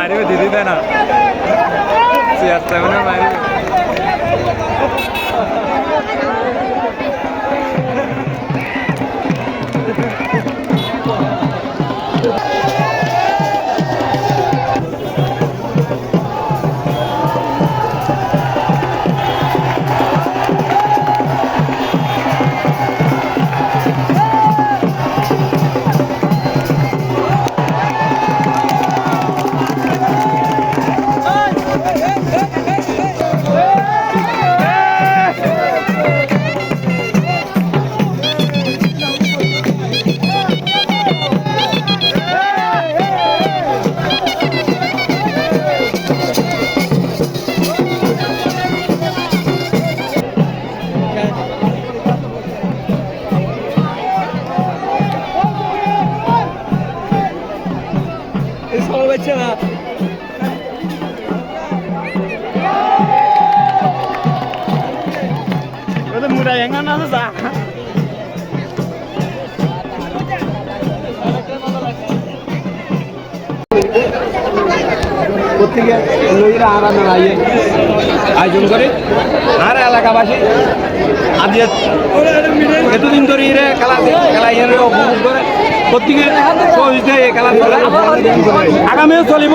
Mario দিদি দেয় না চেয়ারটা মানে মারি mudah yang mana sah? প্রত্যেকে লইরা আরামে আয়োজন করে আর এলাকাবাসী আজ এতদিন ধরে খেলা উপভোগ করে প্রত্যেকে সহজে খেলা আগামীও চলিব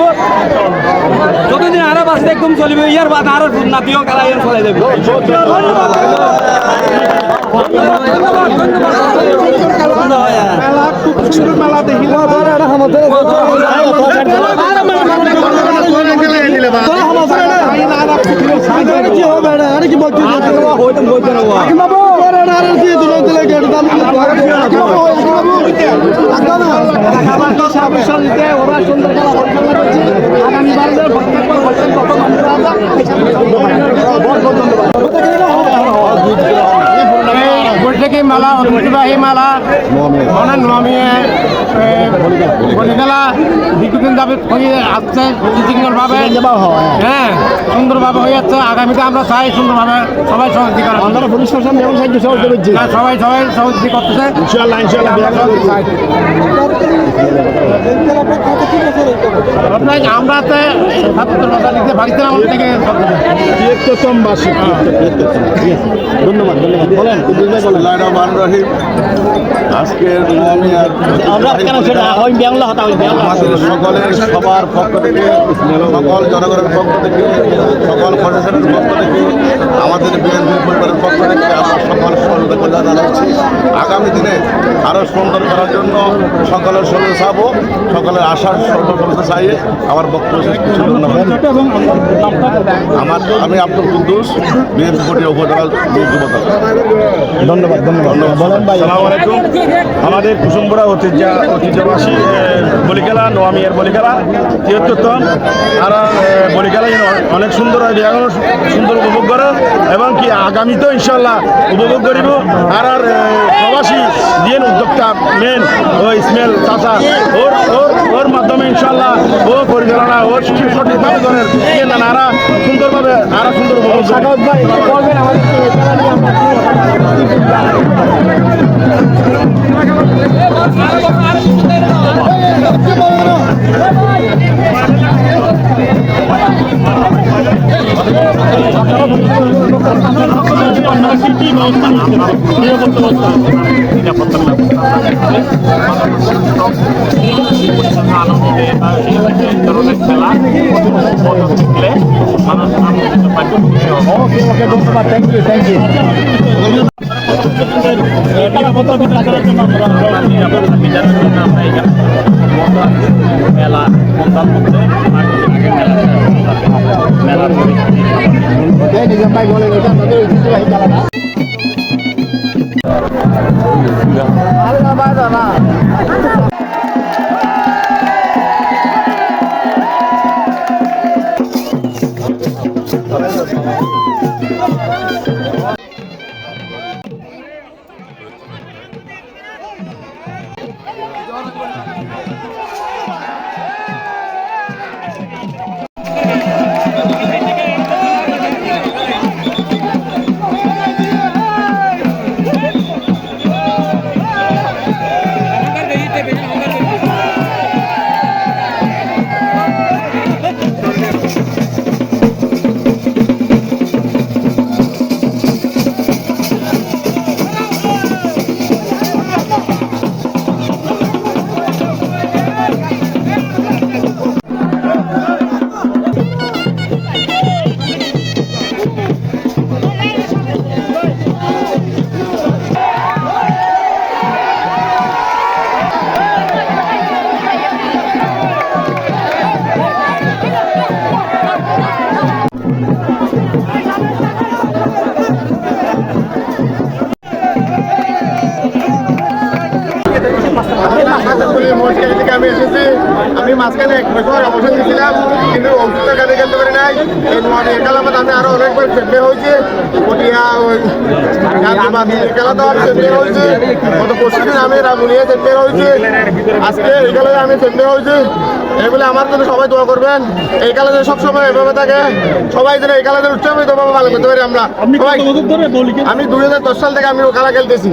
যতদিন আরো বাসে একদম চলিব ইয়ার বাদ আরো নাতিও খেলা চলে যাবে মেলা খুব সুন্দর মেলা দেখিল বৈঠকি মেলা ঐতিহ্যবাহী মেলা অনেক নমিয়ে বলিখেলা দীর্ঘদিন যাবে হয়ে আসছে সুশৃঙ্খলভাবে হ্যাঁ সুন্দরভাবে হয়ে যাচ্ছে আগামীতে আমরা চাই সুন্দরভাবে সবাই সহযোগিতা করা পুলিশ প্রশাসন যেমন সবাই সহযোগিতা করতেছে আমরা তো ৭৭ বছর নিতে ভাগিছিলাম থেকে ৭৩তম বার্ষিক ধন্যবাদ বলেন রহিম আজকের সকলের সবার পক্ষ থেকে সকল জনগণের পক্ষ থেকে সকল প্রশাসনের পক্ষ থেকে আমাদের বিএনপি পরিবারের পক্ষ থেকে আমরা সকল সহযোগিতা জানাচ্ছি আগামী দিনে আরও সুন্দর করার জন্য সকলের সঙ্গে চাবো সকলের আশার সফল করতে চাই আমার বক্তব্য শেষ করছি আমি আব্দুল কুদ্দুস বিএনপি পটিয়া উপজেলার যুবদল ধন্যবাদ আসসালামু আলাইকুম আমাদের কুসুমপুরা ঐতিহ্যবাসী বলিখেলা নোয়ামিয়ার বলিখেলা ৭৩তম আর বলিখেলা অনেক সুন্দর হয় এখনো সুন্দর উপভোগ করে এবং কি আগামীতেও ইনশাল্লাহ উপভোগ করিব আর প্রবাসী যে উদ্যোক্তা মেন ও ইসমাইল চাচা ওর মাধ্যমে ইনশাল্লাহ ও পরিচালনা ওর সঠিকভাবে ধরনের আরা সুন্দরভাবে আরো সুন্দর উপভোগ করবেন মেলা মাঝখানে এক বছর অবসর দিয়েছিলাম, কিন্তু অংশটার কাছে খেলতে পারি নাই। এই নোয়াখালী খেলার আমি আরো অনেকবার চ্যাম্পিয়ন হয়েছি। পটিয়া ওই খেলা তো আমি চ্যাম্পিয়ন হয়েছি। গত পরশুদিন আমি রামুনিয়া চ্যাম্পিয়ন হয়েছি। আজকে এই খেলায় আমি চ্যাম্পিয়ন হয়েছি। এই বলে আমার জন্য সবাই দোয়া করবেন। এই খেলাতে সবসময় এভাবে থাকে, সবাই যেন এই খেলাতে উৎসাহিতভাবে ভালো করতে পারি আমরা সবাই। আমি 2010 সাল থেকে আমি খেলা খেলতেছি।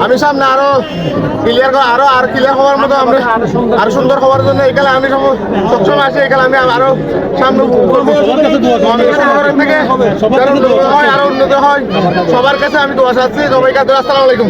আমি সামনে আরো ক্লিয়ার আর ক্লিয়ার হওয়ার মতো আমরা আরো সুন্দর হওয়ার জন্য এই খেলা আমি সবসময় আসি। এই খেলা আমি আরো সামনে থেকে আরো উন্নত হয় সবার কাছে আমি দোয়া চাচ্ছি। সবাই কাছে আসসালামু আলাইকুম।